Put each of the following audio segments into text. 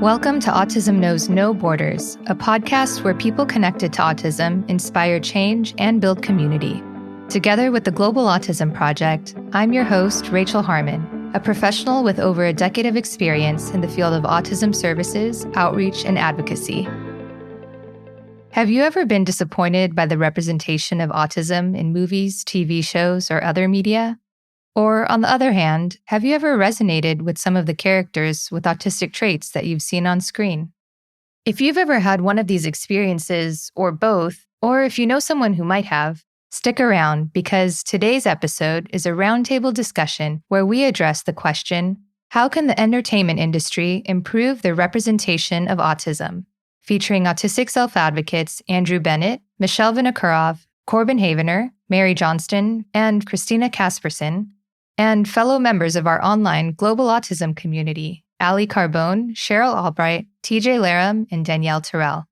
Welcome to Autism Knows No Borders, a podcast where people connected to autism inspire change and build community. Together with the Global Autism Project, I'm your host, Rachel Harmon, a professional with over a decade of experience in the field of autism services, outreach, and advocacy. Have you ever been disappointed by the representation of autism in movies, TV shows, or other media? Or, on the other hand, have you ever resonated with some of the characters with autistic traits that you've seen on screen? If you've ever had one of these experiences, or both, or if you know someone who might have, stick around because today's episode is a roundtable discussion where we address the question, how can the entertainment industry improve the representation of autism? Featuring autistic self-advocates Andrew Bennett, Michelle Vinokurov, Corbin Havener, Mary Johnston, and Christina Casperson, and fellow members of our online global autism community, Ali Carbone, Cheryl Albright, TJ Laram, and Danielle Terrell.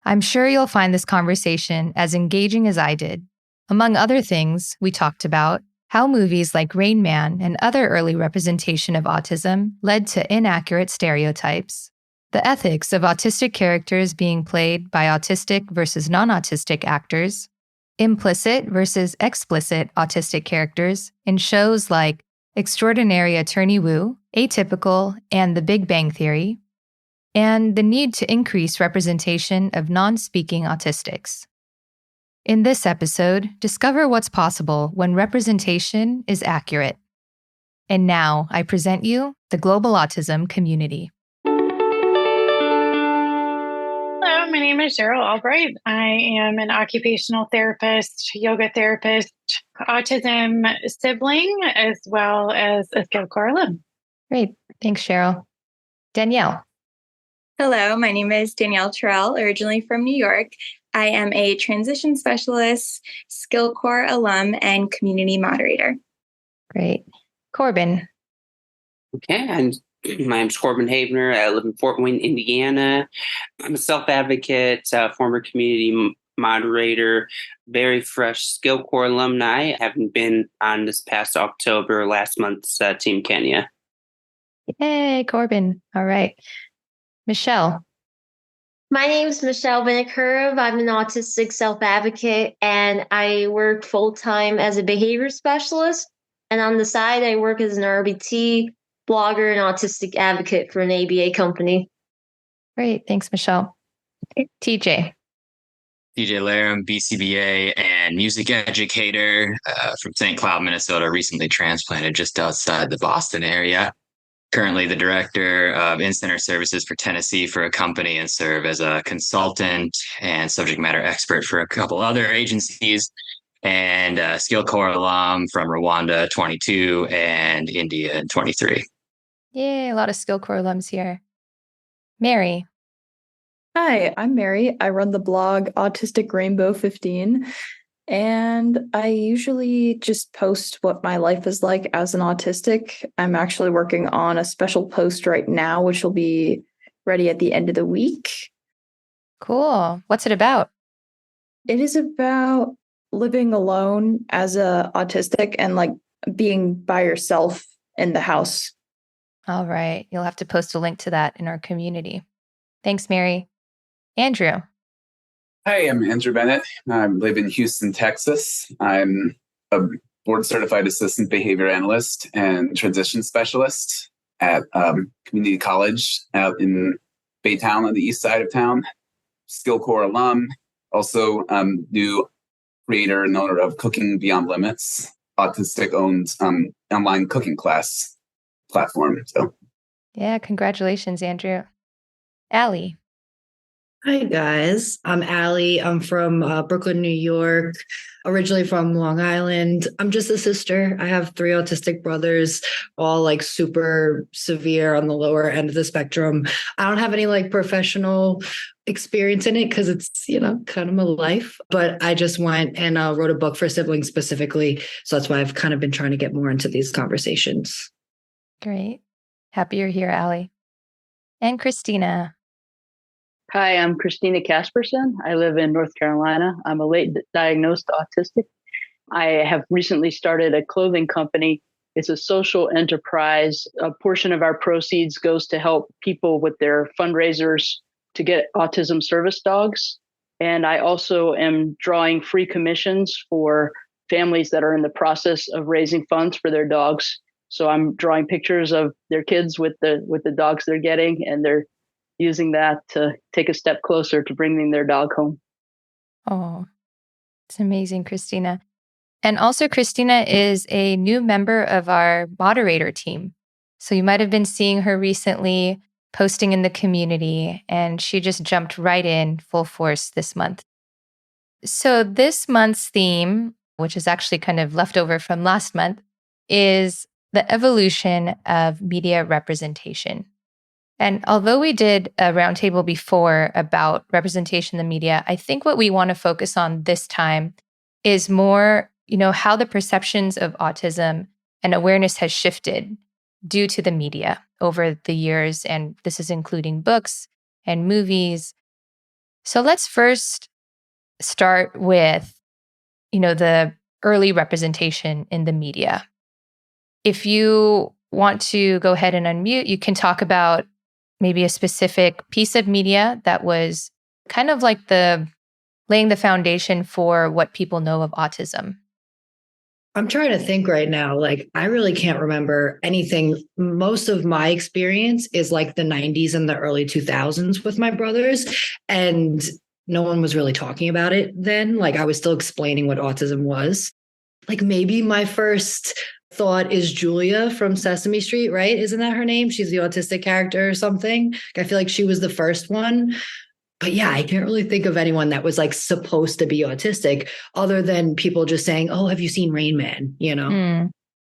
I'm sure you'll find this conversation as engaging as I did. Among other things, we talked about how movies like Rainman and other early representation of autism led to inaccurate stereotypes, the ethics of autistic characters being played by autistic versus non-autistic actors, implicit versus explicit autistic characters in shows like Extraordinary Attorney Woo, Atypical, and The Big Bang Theory, and the need to increase representation of non-speaking autistics. In this episode, discover what's possible when representation is accurate. And now, I present you the Global Autism Community. Hello, my name is Cheryl Albright. I am an occupational therapist, yoga therapist, autism sibling, as well as a skilled core alum. Great. Thanks, Cheryl. Danielle. Hello, my name is Danielle Terrell, originally from New York. I am a transition specialist, skilled core alum, and community moderator. Great. Corbin. Okay, my name's Corbin Havener. I live in Fort Wayne, Indiana. I'm a self-advocate, former community moderator, very fresh Skill Corps alumni, having been on this past October, last month's Team Kenya. Yay, Corbin. All right. Michelle. My name is Michelle Vinokurov. I'm an autistic self-advocate, and I work full-time as a behavior specialist. And on the side, I work as an RBT blogger and autistic advocate for an ABA company. Great. Thanks, Michelle. TJ. TJ Laram, BCBA and music educator from St. Cloud, Minnesota, recently transplanted just outside the Boston area. Currently the director of in-center services for Tennessee for a company and serve as a consultant and subject matter expert for a couple other agencies, and a Skill Corps alum from Rwanda 22 and India 23. Yay, a lot of Skill Corps alums here. Mary. Hi, I'm Mary. I run the blog Autistic Rainbow 15, and I usually just post what my life is like as an autistic. I'm actually working on a special post right now, which will be ready at the end of the week. Cool. What's it about? It is about living alone as a autistic and like being by yourself in the house. All right. You'll have to post a link to that in our community. Thanks, Mary. Andrew. Hi, I'm Andrew Bennett. I live in Houston, Texas. I'm a board-certified assistant behavior analyst and transition specialist at community college out in Baytown on the east side of town. Skill Corps alum. Also, new creator and owner of Cooking Beyond Limits, autistic-owned online cooking class platform. So, yeah, congratulations, Andrew. Ali. Hi, guys. I'm Allie. I'm from Brooklyn, New York, originally from Long Island. I'm just a sister. I have 3 autistic brothers, all like super severe on the lower end of the spectrum. I don't have any like professional experience in it because it's, kind of my life. But I just went and wrote a book for siblings specifically. So that's why I've kind of been trying to get more into these conversations. Great. Happy you're here, Allie. And Christina. Hi, I'm Christina Casperson. I live in North Carolina. I'm a late diagnosed autistic. I have recently started a clothing company It's a social enterprise. A portion of our proceeds goes to help people with their fundraisers to get autism service dogs. And I also am drawing free commissions for families that are in the process of raising funds for their dogs. So I'm drawing pictures of their kids with the dogs they're getting, and they're using that to take a step closer to bringing their dog home. Oh, it's amazing, Christina. And also, Christina is a new member of our moderator team. So you might have been seeing her recently posting in the community, and she just jumped right in full force this month. So this month's theme, which is actually kind of leftover from last month, is the evolution of media representation. And although we did a roundtable before about representation in the media, I think what we want to focus on this time is more, how the perceptions of autism and awareness has shifted due to the media over the years. And this is including books and movies. So let's first start with, the early representation in the media. If you want to go ahead and unmute, you can talk about maybe a specific piece of media that was kind of like laying the foundation for what people know of autism. I'm trying to think right now. I really can't remember anything. Most of my experience is like the 90s and the early 2000s with my brothers. And no one was really talking about it then. I was still explaining what autism was. Maybe my first thought is Julia from Sesame Street, right? Isn't that her name? She's the autistic character or something. I feel like she was the first one. But yeah, I can't really think of anyone that was supposed to be autistic other than people just saying, oh, have you seen Rainman?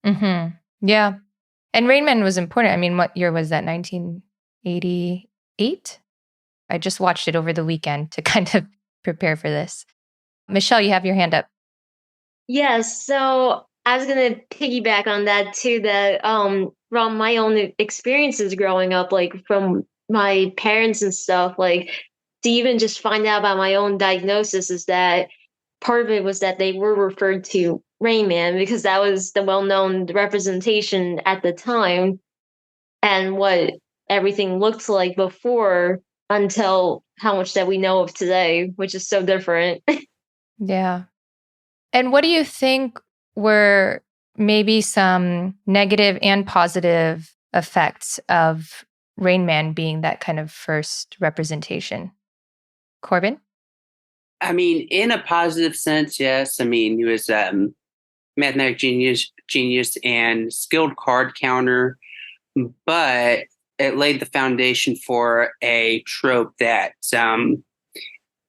Mm-hmm. Yeah. And Rainman was important. I mean, what year was that? 1988? I just watched it over the weekend to kind of prepare for this. Michelle, you have your hand up. Yes. So I was going to piggyback on that too, that from my own experiences growing up, from my parents and stuff, to even just find out about my own diagnosis is that part of it was that they were referred to Rainman because that was the well-known representation at the time and what everything looked like before until how much that we know of today, which is so different. Yeah. And what do you think were maybe some negative and positive effects of Rainman being that kind of first representation? Corbin? I mean, in a positive sense, yes. I mean, he was mathematic genius and skilled card counter, but it laid the foundation for a trope that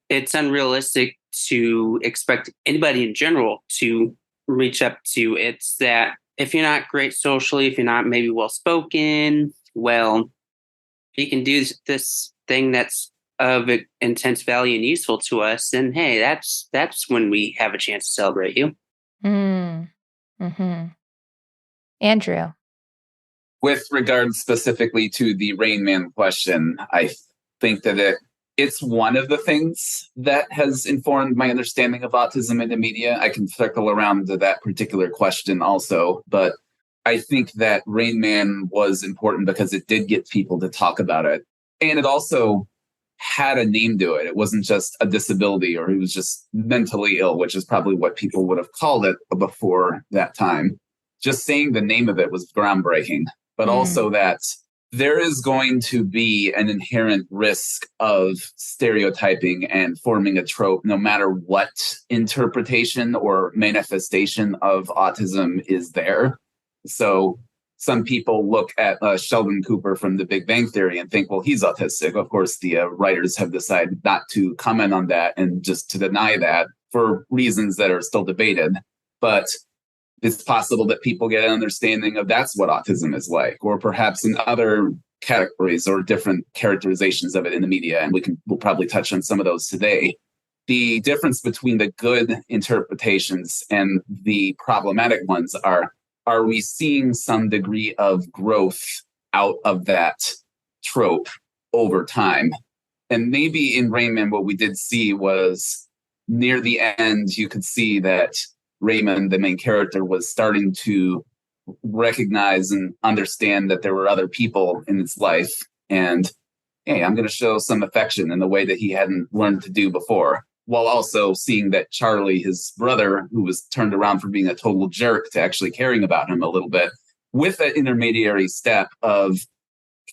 it's unrealistic to expect anybody in general to reach up to. It's that if you're not great socially, if you're not maybe well-spoken, well, you can do this thing that's of intense value and useful to us, then hey, that's when we have a chance to celebrate you. Mm-hmm. Andrew? With regard specifically to the Rainman question, I think that it's one of the things that has informed my understanding of autism in the media. I can circle around to that particular question also, but I think that Rainman was important because it did get people to talk about it. And it also had a name to it. It wasn't just a disability or he was just mentally ill, which is probably what people would have called it before that time. Just saying the name of it was groundbreaking, but also that there is going to be an inherent risk of stereotyping and forming a trope, no matter what interpretation or manifestation of autism is there. So some people look at Sheldon Cooper from The Big Bang Theory and think, well, he's autistic. Of course, the writers have decided not to comment on that and just to deny that for reasons that are still debated. But it's possible that people get an understanding of that's what autism is like, or perhaps in other categories or different characterizations of it in the media. And we'll probably touch on some of those today. The difference between the good interpretations and the problematic ones are we seeing some degree of growth out of that trope over time? And maybe in Rainman, what we did see was near the end, you could see that Raymond, the main character, was starting to recognize and understand that there were other people in his life. And hey, I'm going to show some affection in the way that he hadn't learned to do before, while also seeing that Charlie, his brother, who was turned around from being a total jerk to actually caring about him a little bit, with that intermediary step of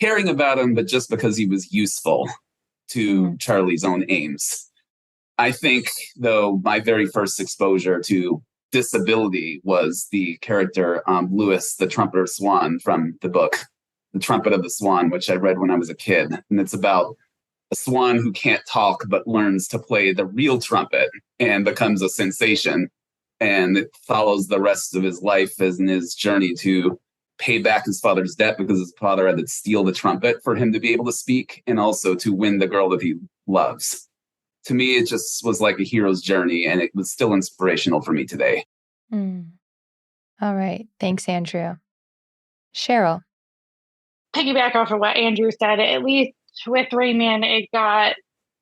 caring about him, but just because he was useful to Charlie's own aims. I think, though, my very first exposure to disability was the character Lewis, the trumpeter swan, from the book The Trumpet of the Swan, which I read when I was a kid. And it's about a swan who can't talk but learns to play the real trumpet and becomes a sensation. And it follows the rest of his life as in his journey to pay back his father's debt, because his father had to steal the trumpet for him to be able to speak, and also to win the girl that he loves. To me, it just was like a hero's journey, and it was still inspirational for me today. All right. Thanks, Andrew. Cheryl. Piggyback off of what Andrew said, at least with Rainman, it got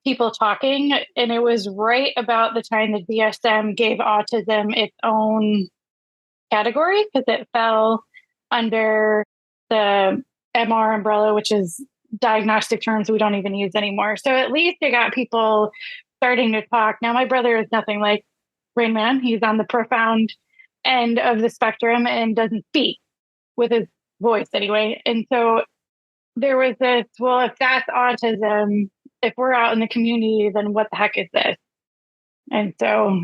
people talking, and it was right about the time that DSM gave autism its own category, because it fell under the MR umbrella, which is diagnostic terms we don't even use anymore. So at least it got people starting to talk. Now, my brother is nothing like Rainman. He's on the profound end of the spectrum and doesn't speak with his voice anyway. And so there was this, well, if that's autism, if we're out in the community, then what the heck is this? And so,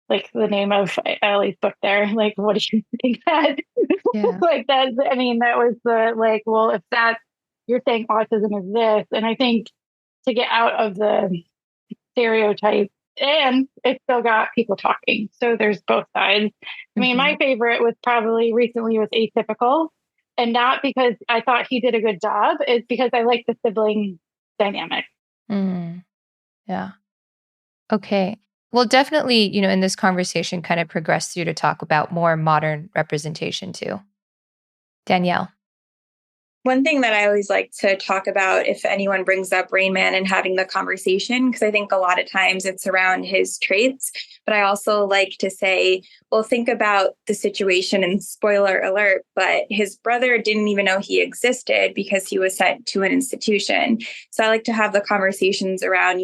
like the name of Ellie's book there, like, what do you think that? Yeah. Like that's, I mean, that was the, like, well, if that's, you're saying autism is this. And I think to get out of the stereotype, and it still got people talking. So there's both sides. I mean, my favorite was probably recently was Atypical. And not because I thought he did a good job, it's because I like the sibling dynamic. Yeah. Okay. Well, definitely, in this conversation kind of progressed through to talk about more modern representation too. Danielle. One thing that I always like to talk about if anyone brings up Rainman and having the conversation, because I think a lot of times it's around his traits, but I also like to say, well, think about the situation, and spoiler alert, but his brother didn't even know he existed because he was sent to an institution. So I like to have the conversations around,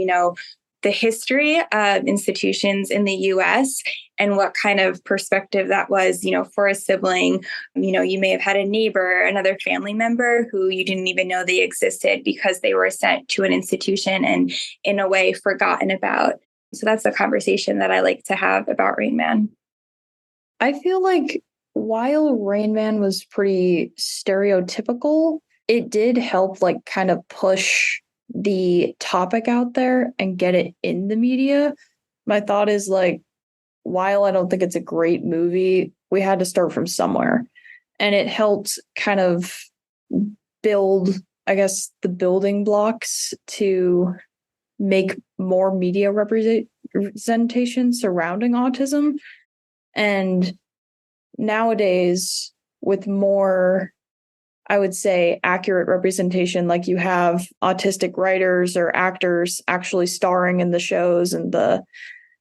the history of institutions in the US and what kind of perspective that was, for a sibling. You may have had a neighbor, another family member who you didn't even know they existed because they were sent to an institution and in a way forgotten about. So that's the conversation that I like to have about Rainman. I feel like while Rainman was pretty stereotypical, it did help kind of push the topic out there and get it in the media. My thought is while I don't think it's a great movie, we had to start from somewhere. And it helped kind of build, I guess, the building blocks to make more media representation surrounding autism. And nowadays, with more, I would say, accurate representation, like you have autistic writers or actors actually starring in the shows and the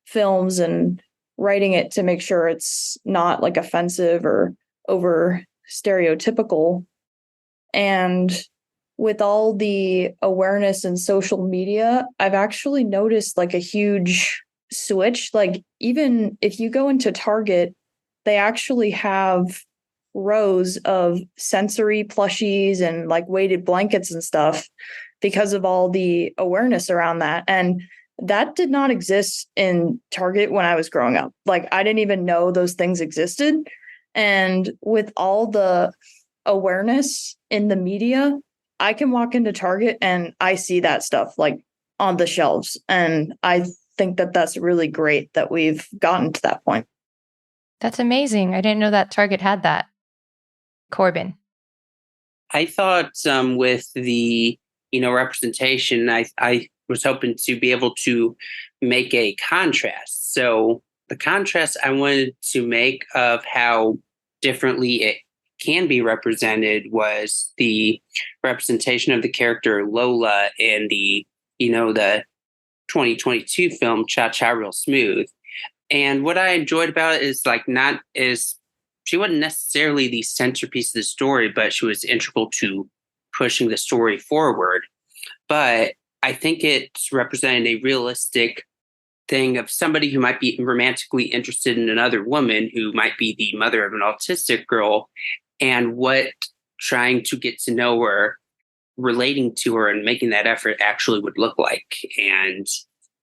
films and writing it to make sure it's not offensive or over stereotypical. And with all the awareness in social media, I've actually noticed a huge switch. Even if you go into Target, they actually have rows of sensory plushies and weighted blankets and stuff because of all the awareness around that. And that did not exist in Target when I was growing up. I didn't even know those things existed. And with all the awareness in the media, I can walk into Target and I see that stuff on the shelves. And I think that that's really great that we've gotten to that point. That's amazing. I didn't know that Target had that. Corbin. I thought with the representation, I was hoping to be able to make a contrast. So the contrast I wanted to make of how differently it can be represented was the representation of the character Lola in the 2022 film Cha Cha Real Smooth. And what I enjoyed about it is not as she wasn't necessarily the centerpiece of the story, but she was integral to pushing the story forward. But I think it's represented a realistic thing of somebody who might be romantically interested in another woman who might be the mother of an autistic girl, and what trying to get to know her, relating to her, and making that effort actually would look like. And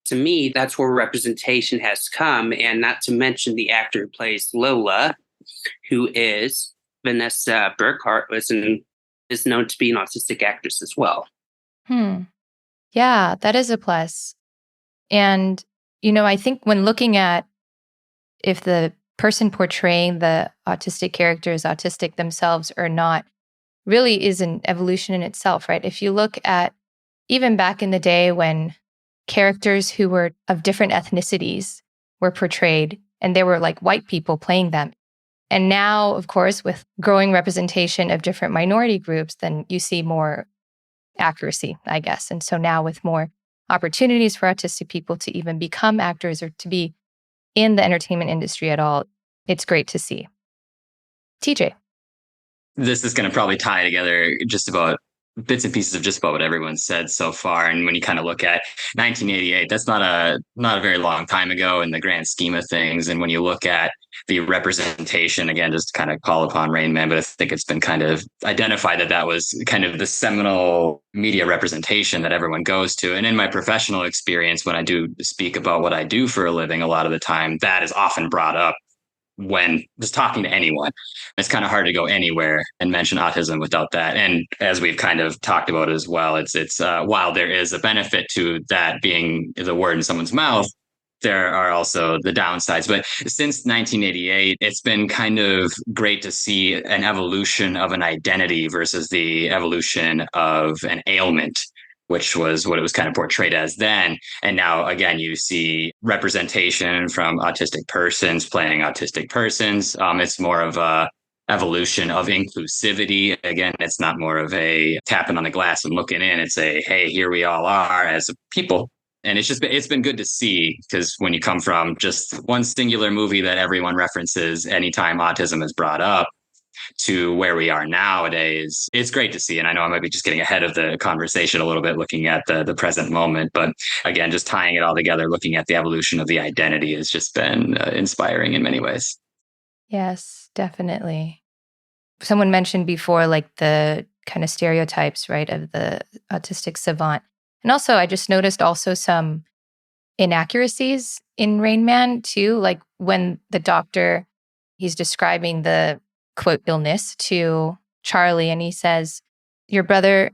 to me, that's where representation has come. And not to mention the actor who plays Lola, who is Vanessa Burkhart, is known to be an autistic actress as well. Yeah, that is a plus. And, I think when looking at if the person portraying the autistic character is autistic themselves or not, really is an evolution in itself, right? If you look at even back in the day when characters who were of different ethnicities were portrayed, and there were like white people playing them. And now, of course, with growing representation of different minority groups, then you see more accuracy, I guess. And so now with more opportunities for autistic people to even become actors or to be in the entertainment industry at all, it's great to see. TJ. This is going to probably tie together just about bits and pieces of just about what everyone said so far. And when you kind of look at 1988, that's not a very long time ago in the grand scheme of things. And when you look at the representation, again, just to kind of call upon Rainman, but I think it's been kind of identified that was kind of the seminal media representation that everyone goes to. And in my professional experience, when I do speak about what I do for a living, a lot of the time that is often brought up when just talking to anyone. It's kind of hard to go anywhere and mention autism without that. And as we've kind of talked about as well, it's while there is a benefit to that being the word in someone's mouth, there are also the downsides. But since 1988, it's been kind of great to see an evolution of an identity versus the evolution of an ailment, which was what it was kind of portrayed as then. And now, again, you see representation from autistic persons playing autistic persons. It's more of a evolution of inclusivity. Again, it's not more of a tapping on the glass and looking in. It's a, hey, here we all are as people. And it's been good to see, because when you come from just one singular movie that everyone references anytime autism is brought up, to where we are nowadays, it's great to see. And I know I might be just getting ahead of the conversation a little bit, looking at the present moment. But again, just tying it all together, looking at the evolution of the identity has just been inspiring in many ways. Yes, definitely. Someone mentioned before, like the kind of stereotypes, right, of the autistic savant. And also, I just noticed also some inaccuracies in Rainman too, like when the doctor, he's describing the quote illness to Charlie, and he says, your brother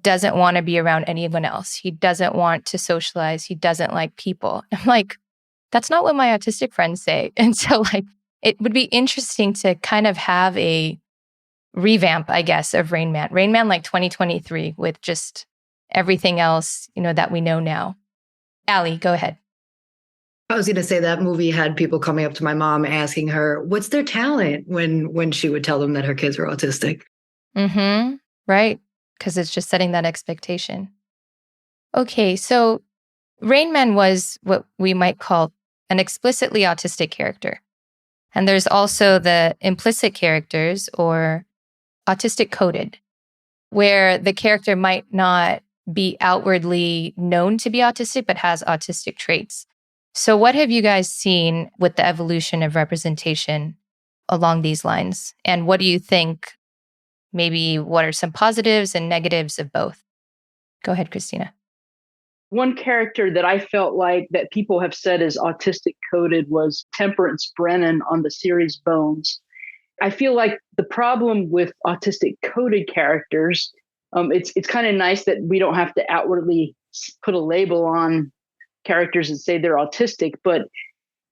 doesn't want to be around anyone else. He doesn't want to socialize. He doesn't like people. I'm like, that's not what my autistic friends say. And so like, it would be interesting to kind of have a revamp, I guess, of Rainman like 2023 with just everything else, that we know now. Allie, go ahead. I was going to say that movie had people coming up to my mom asking her, what's their talent, when she would tell them that her kids were autistic. Mm-hmm. Right. Because it's just setting that expectation. Okay. So Rainman was what we might call an explicitly autistic character. And there's also the implicit characters, or autistic coded, where the character might not be outwardly known to be autistic, but has autistic traits. So what have you guys seen with the evolution of representation along these lines? And what do you think, maybe what are some positives and negatives of both? Go ahead, Christina. One character that I felt like that people have said is autistic coded was Temperance Brennan on the series Bones. I feel like the problem with autistic coded characters, it's kind of nice that we don't have to outwardly put a label on characters and say they're autistic, but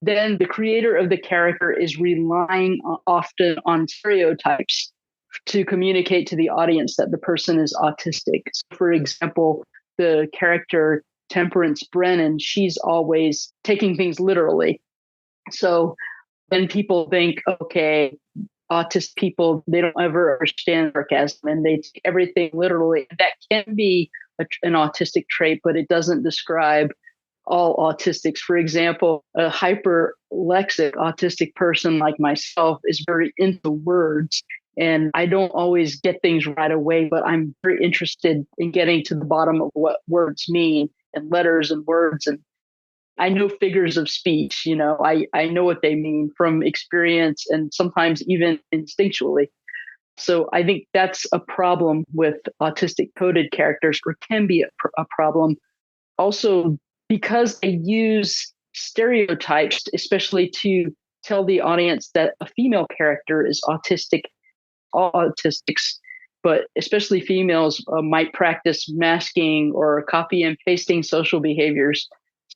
then the creator of the character is relying often on stereotypes to communicate to the audience that the person is autistic. So for example, the character Temperance Brennan, she's always taking things literally. So then people think, okay, autistic people, they don't ever understand sarcasm and they take everything literally. That can be an autistic trait, but it doesn't describe all autistics. For example, a hyperlexic autistic person like myself is very into words. And I don't always get things right away, but I'm very interested in getting to the bottom of what words mean and letters and words. And I know figures of speech, I know what they mean from experience and sometimes even instinctually. So I think that's a problem with autistic coded characters, or can be a problem. Also, because they use stereotypes, especially to tell the audience that a female character is autistic, all autistics, but especially females might practice masking or copy and pasting social behaviors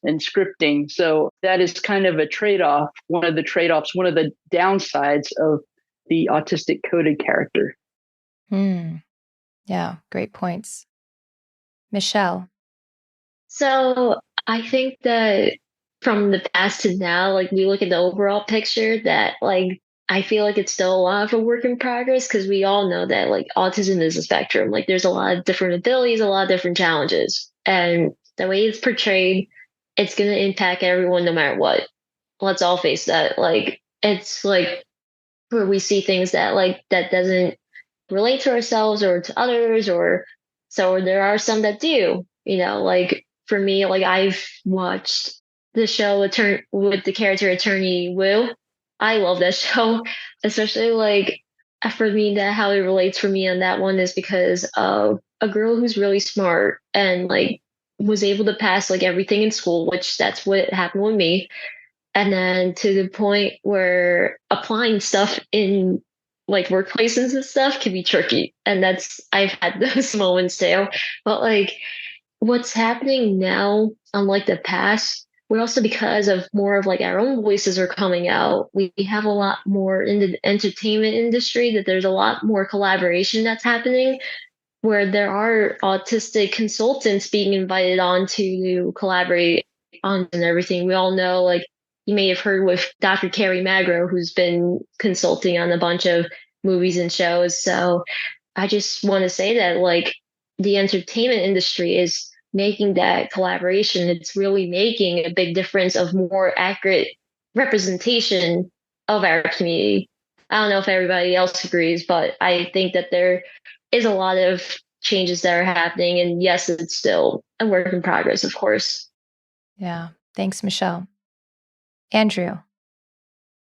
and scripting. So that is kind of a trade-off, one of the trade-offs, one of the downsides of the autistic coded character. Yeah, great points. Michelle. So I think that from the past to now, like we look at the overall picture, that like I feel like it's still a lot of a work in progress, because we all know that like autism is a spectrum. Like there's a lot of different abilities, a lot of different challenges. And the way it's portrayed, it's going to impact everyone no matter what. Let's all face that. Like it's like where we see things that like that doesn't relate to ourselves or to others, or so there are some that do, like for me, like I've watched the show with the character Attorney Wu. I love that show, especially like for me, that how it relates for me on that one is because of a girl who's really smart and like was able to pass like everything in school, which that's what happened with me. And then to the point where applying stuff in like workplaces and stuff can be tricky. And I've had those moments too. But like what's happening now, unlike the past, we're also, because of more of like our own voices are coming out, we have a lot more in the entertainment industry, that there's a lot more collaboration that's happening, where there are autistic consultants being invited on to collaborate on and everything. We all know, like, you may have heard with Dr. Carrie Magro, who's been consulting on a bunch of movies and shows. So I just want to say that, like, the entertainment industry is making that collaboration. It's really making a big difference of more accurate representation of our community. I don't know if everybody else agrees, but I think that there is a lot of changes that are happening. And yes, it's still a work in progress, of course. Yeah. Thanks, Michelle. Andrew.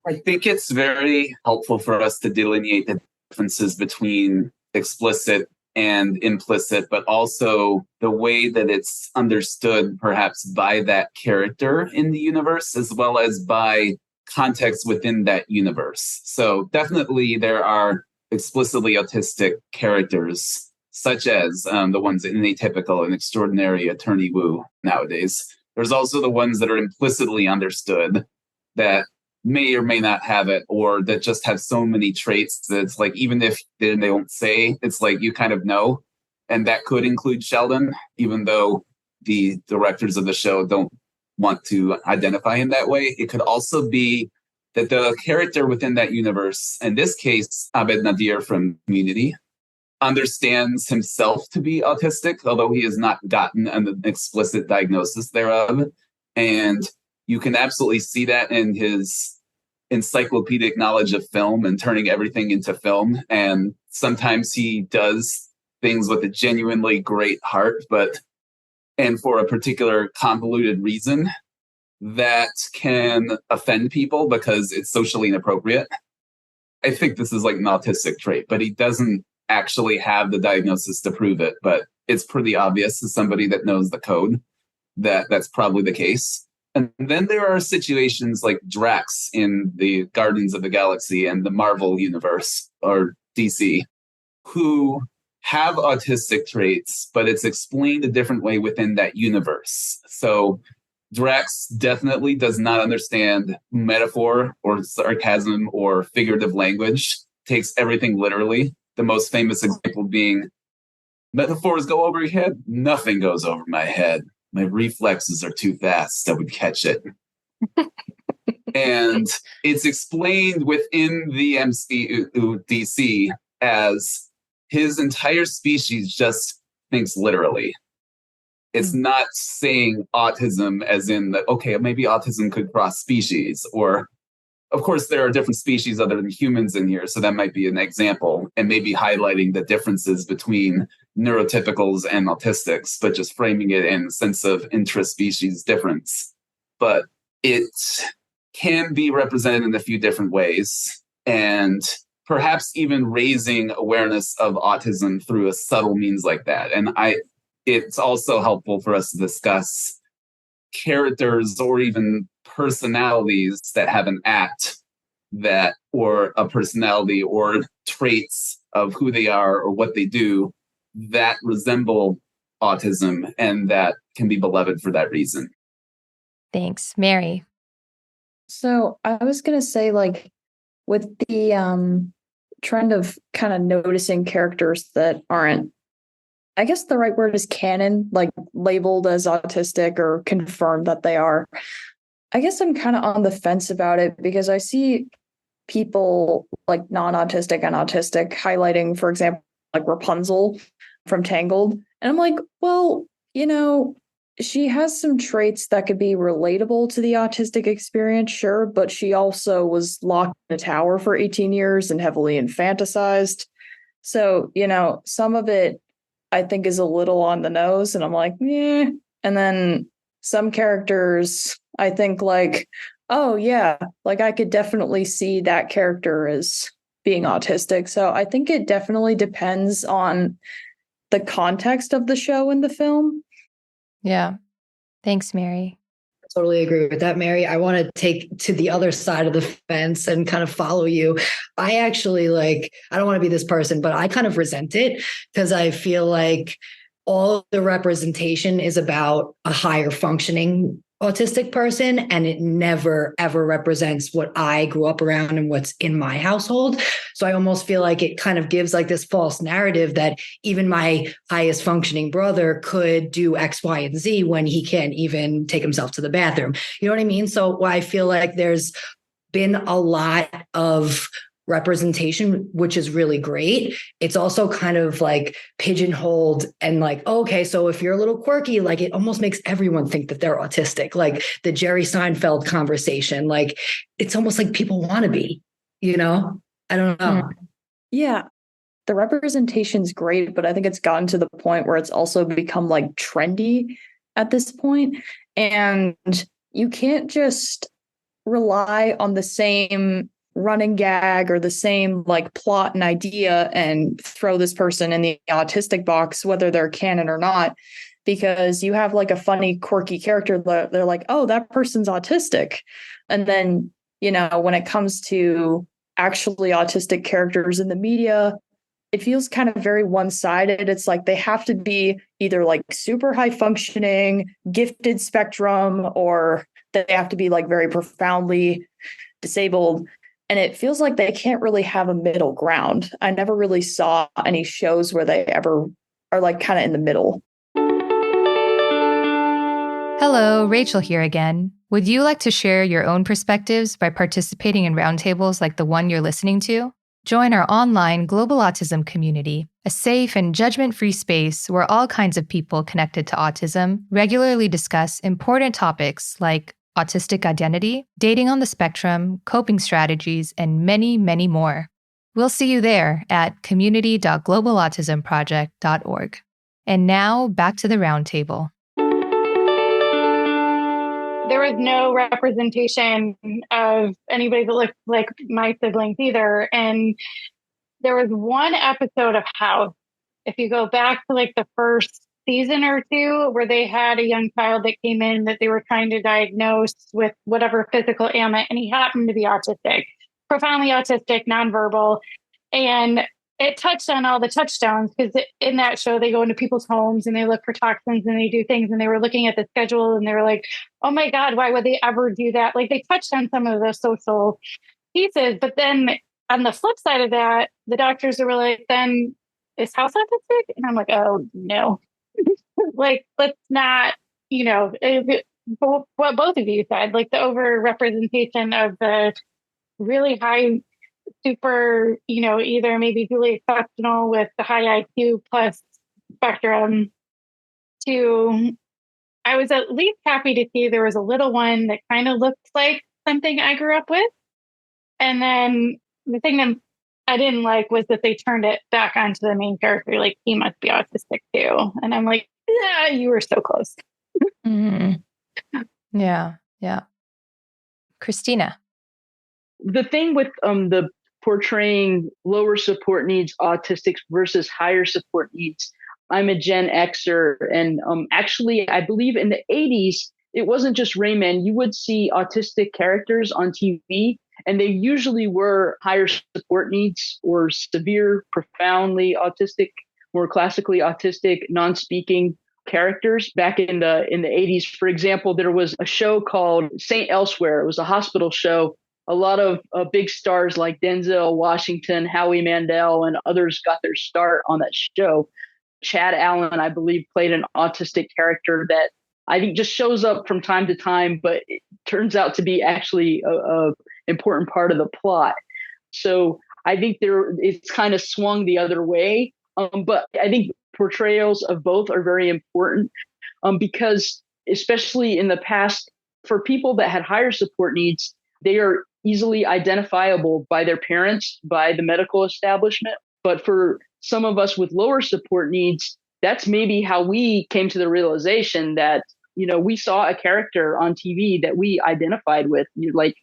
I think it's very helpful for us to delineate the differences between explicit and implicit, but also the way that it's understood perhaps by that character in the universe, as well as by context within that universe. So definitely there are explicitly autistic characters, such as the ones in Atypical and Extraordinary Attorney Wu nowadays. There's also the ones that are implicitly understood that may or may not have it, or that just have so many traits that it's like, even if they don't say, it's like you kind of know. And that could include Sheldon, even though the directors of the show don't want to identify him that way. It could also be that the character within that universe, in this case, Abed Nadir from Community, understands himself to be autistic, although he has not gotten an explicit diagnosis thereof. And you can absolutely see that in his encyclopedic knowledge of film and turning everything into film. And sometimes he does things with a genuinely great heart, and for a particular convoluted reason that can offend people because it's socially inappropriate. I think this is like an autistic trait, but he doesn't actually have the diagnosis to prove it. But it's pretty obvious to somebody that knows the code that that's probably the case. And then there are situations like Drax in the Guardians of the Galaxy and the Marvel universe, or DC, who have autistic traits, but it's explained a different way within that universe. So Drax definitely does not understand metaphor or sarcasm or figurative language, takes everything literally. The most famous example being, metaphors go over your head? Nothing goes over my head. My reflexes are too fast. I would catch it. And it's explained within the MCU DC as his entire species just thinks literally. It's not saying autism as in that, okay, maybe autism could cross species, or of course there are different species other than humans in here, so that might be an example, and maybe highlighting the differences between neurotypicals and autistics, but just framing it in the sense of intraspecies difference. But it can be represented in a few different ways, and perhaps even raising awareness of autism through a subtle means like that. And it's also helpful for us to discuss characters or even personalities that have an act that, or a personality or traits of who they are or what they do that resemble autism and that can be beloved for that reason. Thanks. Mary? So I was going to say, like, with the trend of kind of noticing characters that aren't, I guess the right word is canon, like labeled as autistic or confirmed that they are. I guess I'm kind of on the fence about it because I see people like non-autistic and autistic highlighting, for example, like Rapunzel from Tangled. And I'm like, well, she has some traits that could be relatable to the autistic experience, sure, but she also was locked in a tower for 18 years and heavily infantilized. So, some of it I think is a little on the nose, and I'm like, yeah. And then some characters, I think like, oh yeah, like I could definitely see that character as being autistic. So I think it definitely depends on the context of the show and the film. Yeah. Thanks, Mary. Totally agree with that, Mary. I want to take to the other side of the fence and kind of follow you. I actually I don't want to be this person, but I kind of resent it because I feel like all the representation is about a higher functioning autistic person, and it never, ever represents what I grew up around and what's in my household. So I almost feel like it kind of gives like this false narrative that even my highest functioning brother could do X, Y, and Z when he can't even take himself to the bathroom. You know what I mean? So I feel like there's been a lot of representation, which is really great. It's also kind of like pigeonholed and like, okay, so if you're a little quirky, like it almost makes everyone think that they're autistic, like the Jerry Seinfeld conversation. Like it's almost like people want to be, I don't know. Yeah. The representation's great, but I think it's gotten to the point where it's also become like trendy at this point. And you can't just rely on the same running gag or the same like plot and idea and throw this person in the autistic box, whether they're canon or not, because you have like a funny, quirky character that they're like, oh, that person's autistic. And then, when it comes to actually autistic characters in the media, it feels kind of very one-sided. It's like they have to be either like super high functioning, gifted spectrum, or they have to be like very profoundly disabled. And it feels like they can't really have a middle ground. I never really saw any shows where they ever are like kind of in the middle. Hello, Rachel here again. Would you like to share your own perspectives by participating in roundtables like the one you're listening to? Join our online Global Autism community, a safe and judgment-free space where all kinds of people connected to autism regularly discuss important topics like autistic identity, dating on the spectrum, coping strategies, and many, many more. We'll see you there at community.globalautismproject.org. And now back to the roundtable. There was no representation of anybody that looked like my siblings either. And there was one episode of House, if you go back to like the first season or two, where they had a young child that came in that they were trying to diagnose with whatever physical ailment, and he happened to be autistic, profoundly autistic, nonverbal. And it touched on all the touchstones because in that show, they go into people's homes and they look for toxins and they do things, and they were looking at the schedule and they were like, oh my God, why would they ever do that? Like they touched on some of the social pieces, but then on the flip side of that, the doctors were like, then is House autistic? And I'm like, oh no. Like, let's not, what both of you said, like the over representation of the really high, super, either maybe really exceptional with the high IQ plus spectrum to, I was at least happy to see there was a little one that kind of looked like something I grew up with. And then the thing that I didn't like was that they turned it back onto the main character, like he must be autistic too. And I'm like, yeah, you were so close. Yeah. Yeah. Christina. The thing with the portraying lower support needs autistics versus higher support needs, I'm a Gen Xer, and actually, I believe in the 80s, it wasn't just Rainman. You would see autistic characters on TV, and they usually were higher support needs or severe, profoundly autistic, more classically autistic, non-speaking characters back in the 80s. For example, there was a show called Saint Elsewhere. It was a hospital show. A lot of big stars like Denzel Washington, Howie Mandel, and others got their start on that show. Chad Allen, I believe, played an autistic character that I think just shows up from time to time, but it turns out to be actually a important part of the plot. So I think it's kind of swung the other way. But I think portrayals of both are very important because especially in the past, for people that had higher support needs, they are easily identifiable by their parents, by the medical establishment. But for some of us with lower support needs, that's maybe how we came to the realization that, we saw a character on TV that we identified with. Like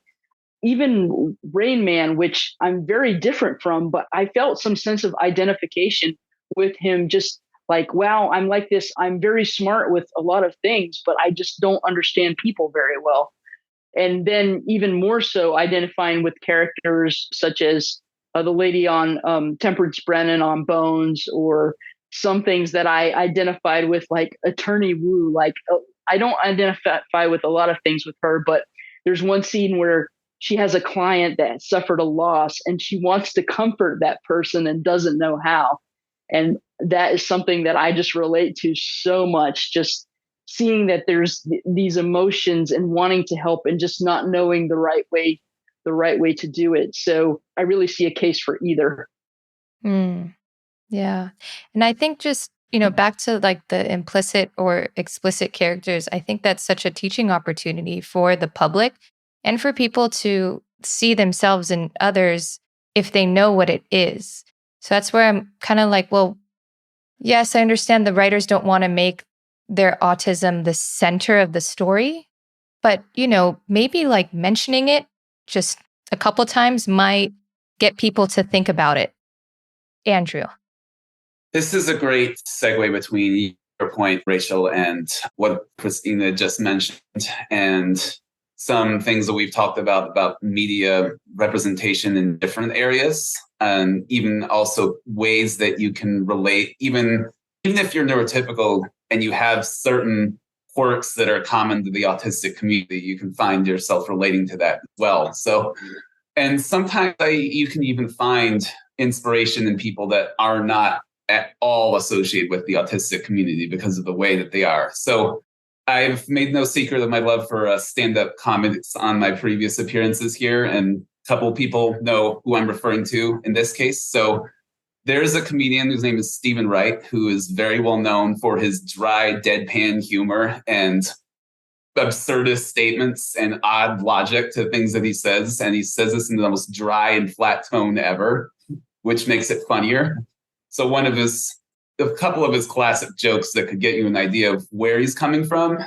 even Rainman, which I'm very different from, but I felt some sense of identification with him. Just like, wow, I'm like this. I'm very smart with a lot of things, but I just don't understand people very well. And then even more so identifying with characters such as the lady on Temperance Brennan on Bones, or some things that I identified with, like Attorney Wu. Like I don't identify with a lot of things with her, but there's one scene where she has a client that suffered a loss and she wants to comfort that person and doesn't know how. And that is something that I just relate to so much, just seeing that there's these emotions and wanting to help and just not knowing the right way to do it. So I really see a case for either. Yeah. And I think just, back to like the implicit or explicit characters, I think that's such a teaching opportunity for the public and for people to see themselves in others if they know what it is. So that's where I'm kind of like, well, yes, I understand the writers don't want to make their autism the center of the story, but, maybe like mentioning it just a couple times might get people to think about it. Andrew. This is a great segue between your point, Rachel, and what Christina just mentioned, and some things that we've talked about media representation in different areas, and even also ways that you can relate, even if you're neurotypical and you have certain quirks that are common to the autistic community, you can find yourself relating to that as well. So, and sometimes you can even find inspiration in people that are not at all associated with the autistic community because of the way that they are. So I've made no secret of my love for stand-up comedies on my previous appearances here, and a couple of people know who I'm referring to in this case. So there's a comedian whose name is Stephen Wright, who is very well known for his dry, deadpan humor and absurdist statements and odd logic to things that he says. And he says this in the most dry and flat tone ever, which makes it funnier. So a couple of his classic jokes that could get you an idea of where he's coming from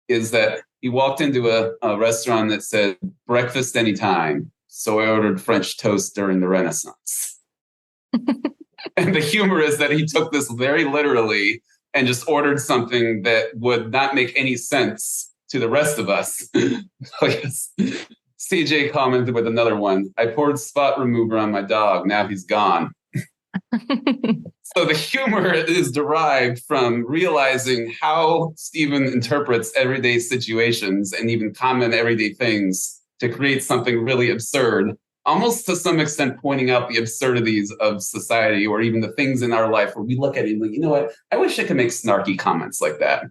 is that he walked into a restaurant that said breakfast anytime. So I ordered French toast during the Renaissance. And the humor is that he took this very literally and just ordered something that would not make any sense to the rest of us. CJ commented with another one. I poured spot remover on my dog. Now he's gone. So the humor is derived from realizing how Stephen interprets everyday situations and even common everyday things to create something really absurd, almost to some extent pointing out the absurdities of society or even the things in our life where we look at it and like, you know what, I wish I could make snarky comments like that.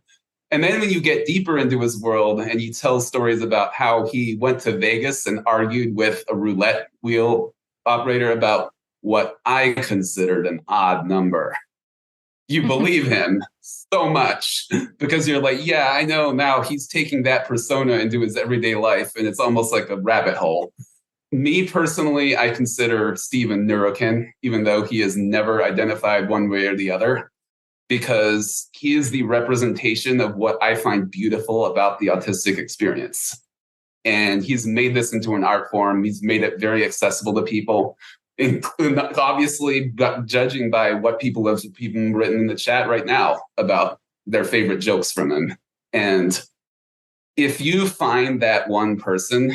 And then when you get deeper into his world and you tell stories about how he went to Vegas and argued with a roulette wheel operator about what I considered an odd number, you believe him so much because you're like, yeah, I know now he's taking that persona into his everyday life, and it's almost like a rabbit hole. Me personally, I consider Steven Neurokin, even though he has never identified one way or the other, because he is the representation of what I find beautiful about the autistic experience. And he's made this into an art form. He's made it very accessible to people, obviously, judging by what people have even written in the chat right now about their favorite jokes from him. And if you find that one person,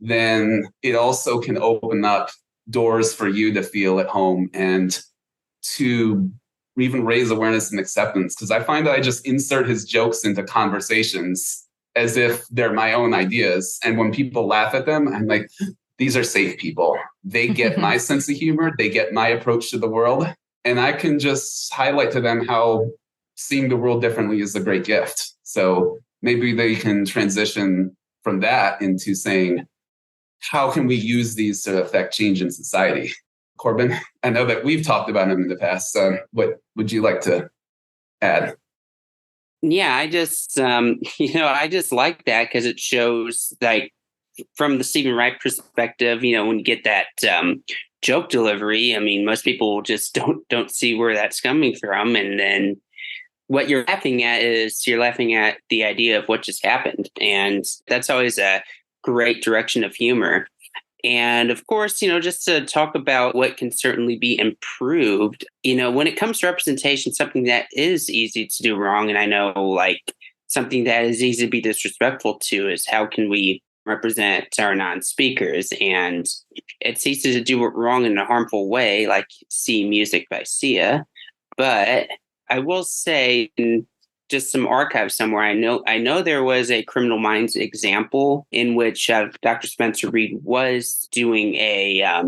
then it also can open up doors for you to feel at home and to even raise awareness and acceptance. Because I find that I just insert his jokes into conversations as if they're my own ideas. And when people laugh at them, I'm like, these are safe people. They get my sense of humor. They get my approach to the world. And I can just highlight to them how seeing the world differently is a great gift. So maybe they can transition from that into saying, how can we use these to affect change in society? Corbin, I know that we've talked about him in the past. What would you like to add? Yeah, I just, I just like that because it shows, like, from the Stephen Wright perspective, when you get that joke delivery, I mean, most people just don't see where that's coming from. And then what you're laughing at is you're laughing at the idea of what just happened. And that's always a great direction of humor. And of course, just to talk about what can certainly be improved, when it comes to representation, something that is easy to do wrong. And I know, like, something that is easy to be disrespectful to is how can we represent our non-speakers? And it's easy to do it wrong in a harmful way, like See Music by Sia. But I will say, in just some archives somewhere, I know there was a Criminal Minds example in which Dr. Spencer Reed was doing a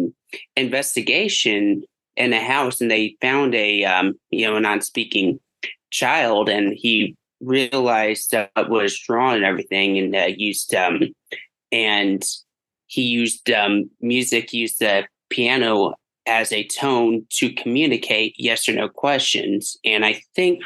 investigation in a house, and they found a non-speaking child, and he realized what was wrong and everything, and used music, used the piano as a tone to communicate yes or no questions. And I think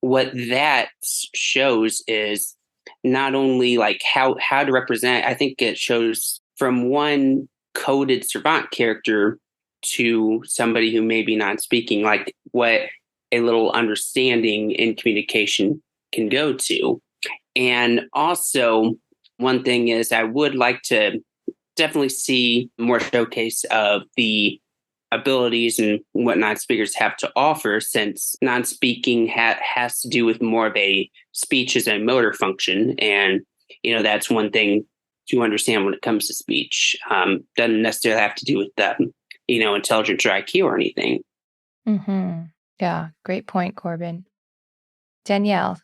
what that shows is not only like how to represent, I think it shows from one coded Servant character to somebody who may be non-speaking, like what a little understanding in communication can go to. And also, one thing is I would like to definitely see more showcase of the abilities and what non-speakers have to offer, since non-speaking has to do with more of a speech as a motor function. And, that's one thing to understand when it comes to speech. Doesn't necessarily have to do with intelligence or IQ or anything. Mm-hmm. Yeah, great point, Corbin. Danielle.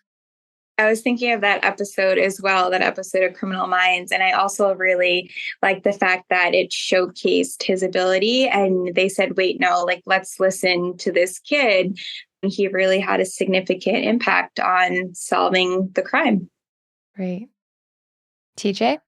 I was thinking of that episode as well, that episode of Criminal Minds. And I also really like the fact that it showcased his ability. And they said, wait, no, let's listen to this kid. And he really had a significant impact on solving the crime. Great. TJ?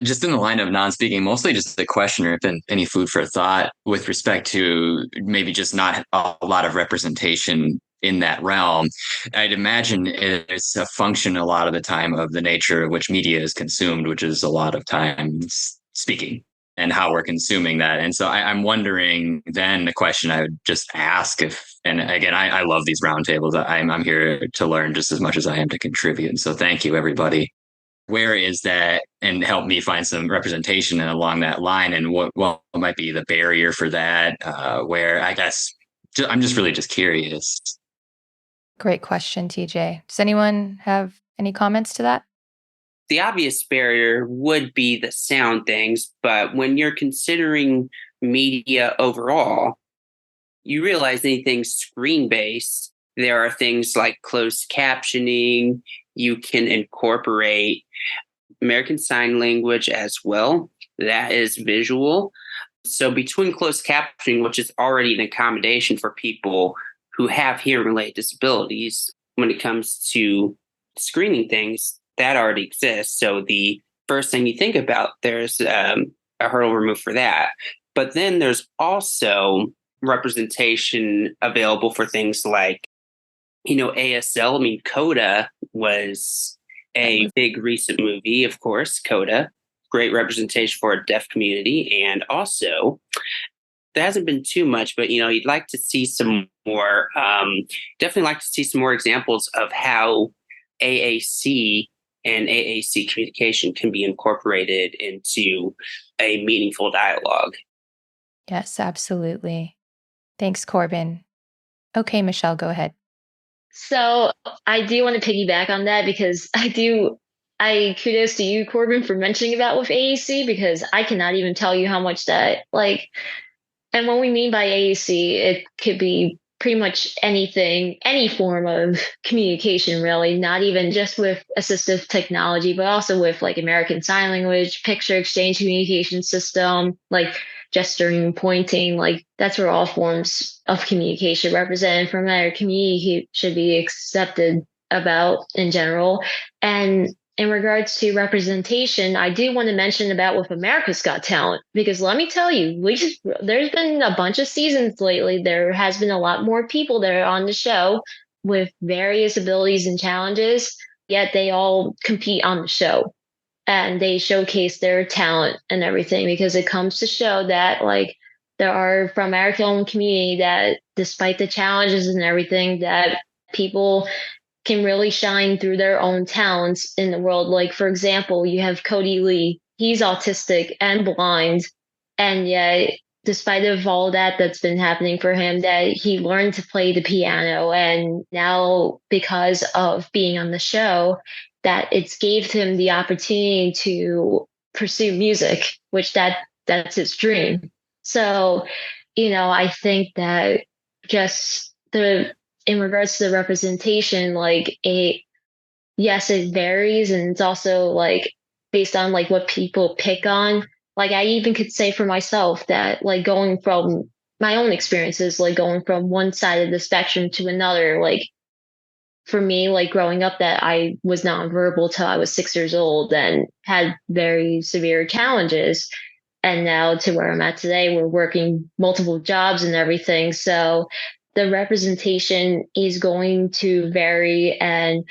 Just in the line of non-speaking, mostly just the question or if any food for thought with respect to maybe just not a lot of representation in that realm. I'd imagine it's a function a lot of the time of the nature of which media is consumed, which is a lot of times speaking and how we're consuming that. And so I'm wondering then the question I would just ask and again, I love these roundtables. I'm here to learn just as much as I am to contribute. And so thank you, everybody. Where is that, and help me find some representation along that line, and what might be the barrier for that? Where I guess I'm just really curious. Great question, TJ. Does anyone have any comments to that? The obvious barrier would be the sound things, but when you're considering media overall, you realize anything screen-based, there are things like closed captioning. You can incorporate American Sign Language as well. That is visual. So between closed captioning, which is already an accommodation for people who have hearing-related disabilities, when it comes to screening things, that already exists. So the first thing you think about, there's a hurdle removed for that. But then there's also representation available for things like, ASL. I mean, Coda was a big recent movie, of course. Coda, great representation for a deaf community. And also, there hasn't been too much, but, you'd like to see some more, definitely like to see some more examples of how AAC and AAC communication can be incorporated into a meaningful dialogue. Yes, absolutely. Thanks, Corbin. Okay, Michelle, go ahead. So I do want to piggyback on that because I kudos to you, Corbin, for mentioning about with AAC, because I cannot even tell you how much that and what we mean by AAC, it could be pretty much anything, any form of communication, really, not even just with assistive technology, but also with American Sign Language, picture exchange communication system, gesturing, pointing, that's where all forms of communication represented from our community should be accepted about in general. And in regards to representation, I do want to mention about with America's Got Talent, because let me tell you, there's been a bunch of seasons lately. There has been a lot more people that are on the show with various abilities and challenges, yet they all compete on the show and they showcase their talent and everything, because it comes to show that there are from our film community that despite the challenges and everything, that people can really shine through their own talents in the world. For example, you have Cody Lee. He's autistic and blind. And yet, despite of all that's been happening for him, that he learned to play the piano. And now, because of being on the show, that it's gave him the opportunity to pursue music, which that's his dream. So, I think that just in regards to the representation, yes, it varies. And it's also based on what people pick on. I even could say for myself that going from my own experiences, going from one side of the spectrum to another, for me, growing up, that I was nonverbal till I was 6 years old and had very severe challenges. And now to where I'm at today, we're working multiple jobs and everything. So the representation is going to vary. And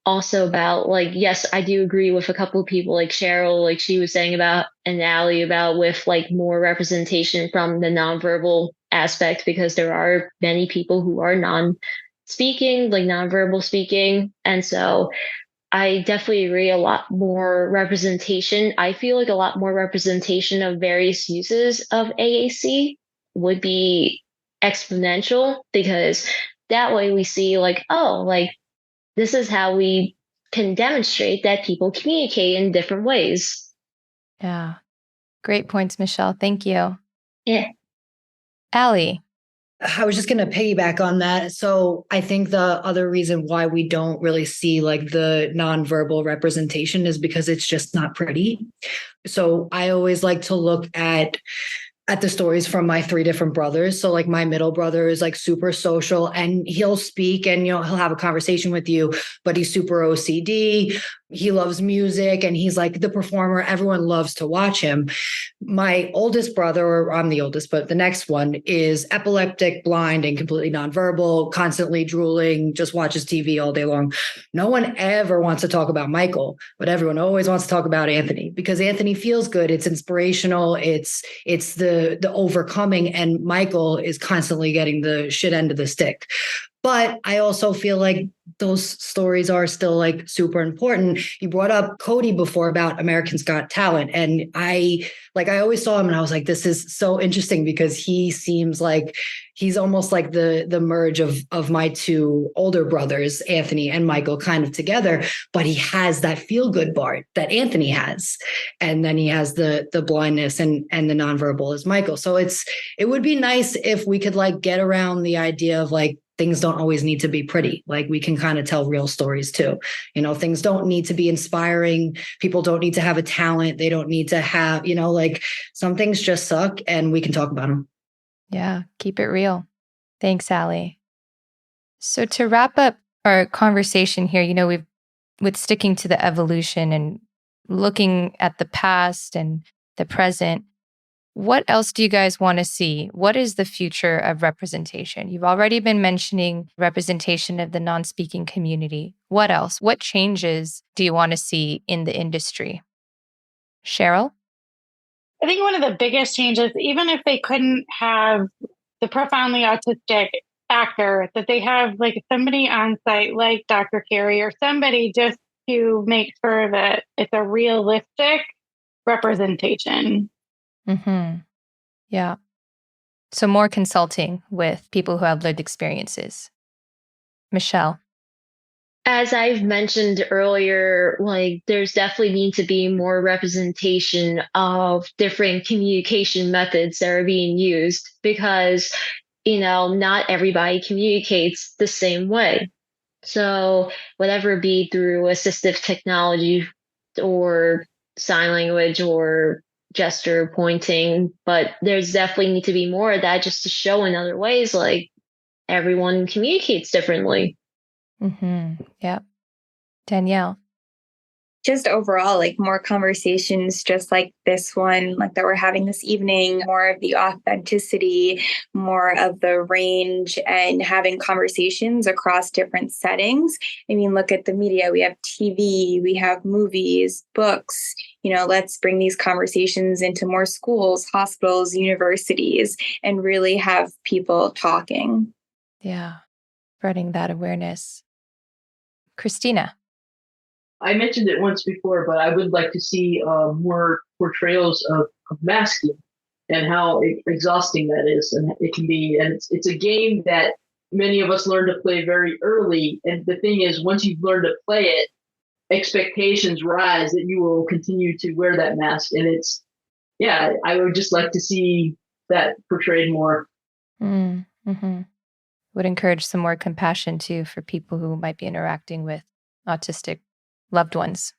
also about yes, I do agree with a couple of people like Cheryl, she was saying about, and Allie about with more representation from the nonverbal aspect, because there are many people who are non-speaking, nonverbal speaking. And so I definitely agree, a lot more representation. I feel a lot more representation of various uses of AAC would be exponential, because that way we see this is how we can demonstrate that people communicate in different ways. Yeah. Great points, Michelle. Thank you. Yeah. Allie. I was just going to piggyback on that. So I think the other reason why we don't really see the nonverbal representation is because it's just not pretty. So I always like to look at the stories from my 3 different brothers. So my middle brother is super social, and he'll speak and he'll have a conversation with you, but he's super OCD. He loves music and he's the performer. Everyone loves to watch him. My oldest brother, or I'm the oldest, but the next one is epileptic, blind, and completely nonverbal, constantly drooling, just watches TV all day long. No one ever wants to talk about Michael, but everyone always wants to talk about Anthony, because Anthony feels good. It's inspirational. It's the overcoming, and Michael is constantly getting the shit end of the stick. But I also feel those stories are still super important. You brought up Cody before about Americans Got Talent. And I always saw him and I was this is so interesting, because he seems he's almost the merge of my 2 older brothers, Anthony and Michael, kind of together. But he has that feel good part that Anthony has. And then he has the blindness and the nonverbal as Michael. So it would be nice if we could get around the idea of things don't always need to be pretty. We can kind of tell real stories too. Things don't need to be inspiring. People don't need to have a talent. They don't need to have, some things just suck and we can talk about them. Yeah, keep it real. Thanks, Allie. So to wrap up our conversation here, with sticking to the evolution and looking at the past and the present, What else do you guys want to see? What is the future of representation? You've already been mentioning representation of the non-speaking community. What else? What changes do you want to see in the industry? Cheryl? I think one of the biggest changes, even if they couldn't have the profoundly autistic actor, that they have like somebody on site like Dr. Carey or somebody just to make sure that it's a realistic representation. Mm-hmm. Yeah. So more consulting with people who have lived experiences. Michelle? As I've mentioned earlier, like there's definitely need to be more representation of different communication methods that are being used because, not everybody communicates the same way. So whatever it be through assistive technology or sign language or gesture pointing, but there's definitely need to be more of that just to show in other ways, like everyone communicates differently. Mm-hmm. Yeah. Danielle? Just overall, like more conversations just like this one, like that we're having this evening, more of the authenticity, more of the range, and having conversations across different settings. I mean, look at the media. We have TV, we have movies, books. Let's bring these conversations into more schools, hospitals, universities, and really have people talking. Yeah. Spreading that awareness. Christina? I mentioned it once before, but I would like to see more portrayals of masking and how exhausting that is. And it can be, and it's a game that many of us learn to play very early. And the thing is, once you've learned to play it, expectations rise that you will continue to wear that mask. And I would just like to see that portrayed more. Mm-hmm. Would encourage some more compassion too for people who might be interacting with autistic loved ones.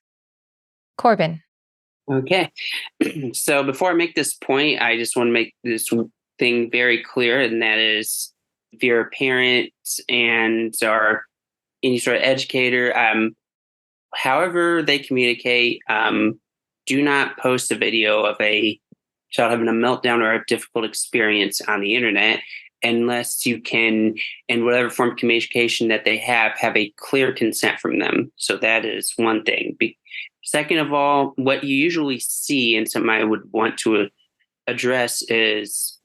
Corbin. Okay. So before I make this point, I just want to make this thing very clear, and that is if you're a parent and are any sort of educator, however they communicate, do not post a video of a child having a meltdown or a difficult experience on the internet unless you can, in whatever form of communication that they have a clear consent from them. So that is one thing. Second of all, what you usually see, and something I would want to address, is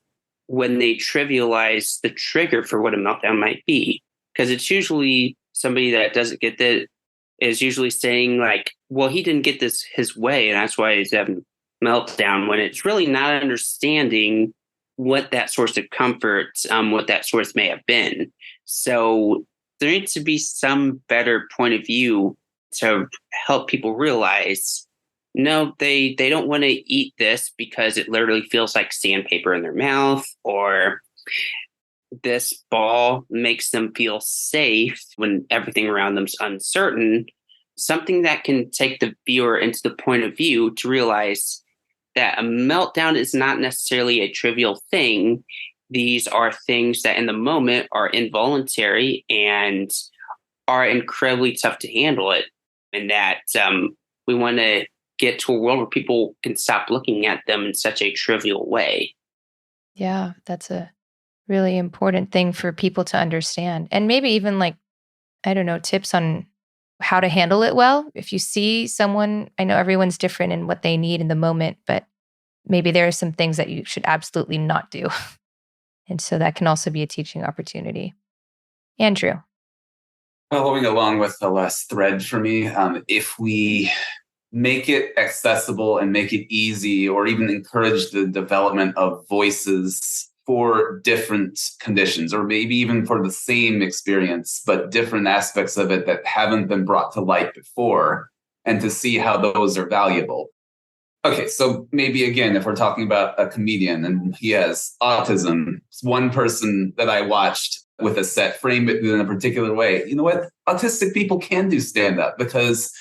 when they trivialize the trigger for what a meltdown might be. Because it's usually somebody that doesn't get that is usually saying like, well, he didn't get this his way, and that's why he's having a meltdown, when it's really not understanding what that source of comfort, what that source may have been. So there needs to be some better point of view to help people realize, no, they don't want to eat this because it literally feels like sandpaper in their mouth, or this ball makes them feel safe when everything around them's uncertain. Something that can take the viewer into the point of view to realize that a meltdown is not necessarily a trivial thing. These are things that in the moment are involuntary and are incredibly tough to handle it. And that we want to get to a world where people can stop looking at them in such a trivial way. Yeah, that's a really important thing for people to understand. And maybe even tips on how to handle it well. If you see someone, I know everyone's different in what they need in the moment, but maybe there are some things that you should absolutely not do. And so that can also be a teaching opportunity. Andrew. Following along with the last thread for me, if we make it accessible and make it easy, or even encourage the development of voices for different conditions, or maybe even for the same experience, but different aspects of it that haven't been brought to light before, and to see how those are valuable. Okay, so maybe again, if we're talking about a comedian and he has autism, it's one person that I watched with a set framed it in a particular way. You know what? Autistic people can do stand-up because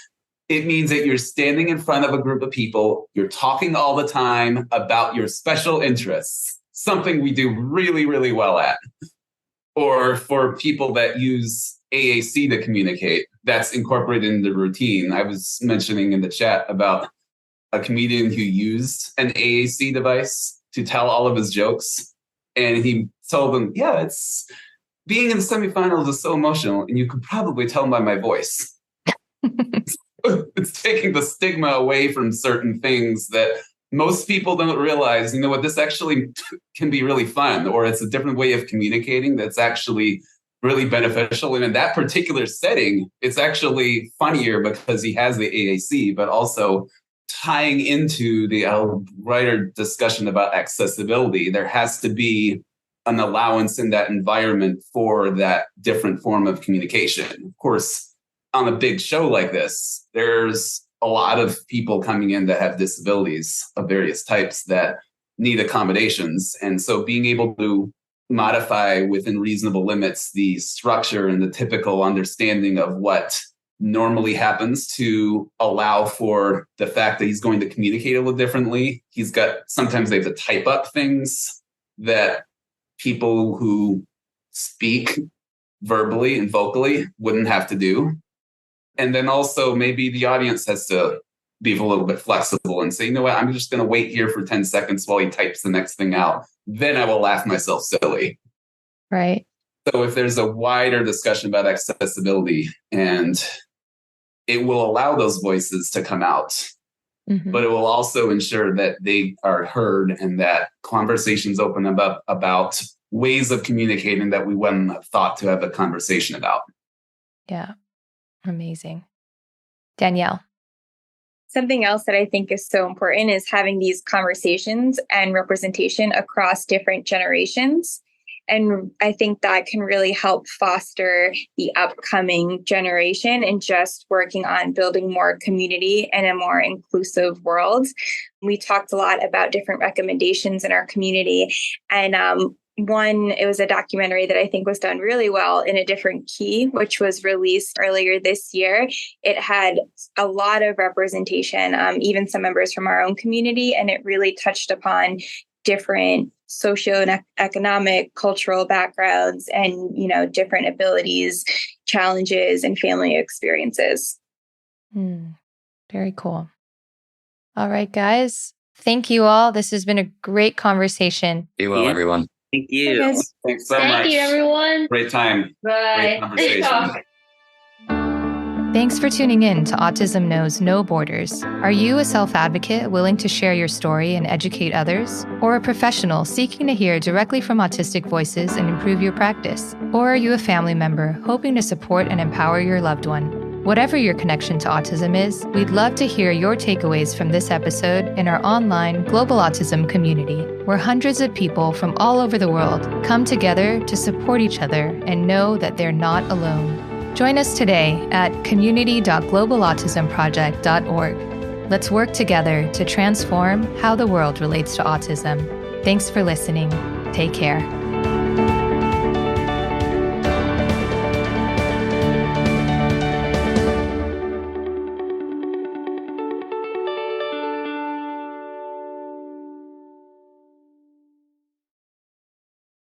it means that you're standing in front of a group of people, you're talking all the time about your special interests, something we do really, really well at. Or for people that use AAC to communicate, that's incorporated in the routine. I was mentioning in the chat about a comedian who used an AAC device to tell all of his jokes. And he told them, yeah, it's being in the semifinals is so emotional, and you could probably tell by my voice. It's taking the stigma away from certain things that most people don't realize, you know what, this actually can be really fun, or it's a different way of communicating that's actually really beneficial. And in that particular setting, it's actually funnier because he has the AAC, but also tying into the wider discussion about accessibility, there has to be an allowance in that environment for that different form of communication. Of course, on a big show like this, there's a lot of people coming in that have disabilities of various types that need accommodations. And so being able to modify within reasonable limits the structure and the typical understanding of what normally happens to allow for the fact that he's going to communicate a little differently. Sometimes they have to type up things that people who speak verbally and vocally wouldn't have to do. And then also maybe the audience has to be a little bit flexible and say, you know what, I'm just going to wait here for 10 seconds while he types the next thing out. Then I will laugh myself silly. Right. So if there's a wider discussion about accessibility, and it will allow those voices to come out, but it will also ensure that they are heard and that conversations open up about ways of communicating that we wouldn't have thought to have a conversation about. Yeah. Amazing. Danielle. Something else that I think is so important is having these conversations and representation across different generations. And I think that can really help foster the upcoming generation and just working on building more community and a more inclusive world. We talked a lot about different recommendations in our community. And it was a documentary that I think was done really well in a different key, which was released earlier this year. It had a lot of representation, even some members from our own community, and it really touched upon different socioeconomic, cultural backgrounds and, different abilities, challenges, and family experiences. Very cool. All right, guys. Thank you all. This has been a great conversation. Be well, everyone. Thank you. Thanks so much. Thank you, everyone. Great time. Bye. Great conversation. Thanks for tuning in to Autism Knows No Borders. Are you a self-advocate willing to share your story and educate others? Or a professional seeking to hear directly from autistic voices and improve your practice? Or are you a family member hoping to support and empower your loved one? Whatever your connection to autism is, we'd love to hear your takeaways from this episode in our online Global Autism community, where hundreds of people from all over the world come together to support each other and know that they're not alone. Join us today at community.globalautismproject.org. Let's work together to transform how the world relates to autism. Thanks for listening. Take care.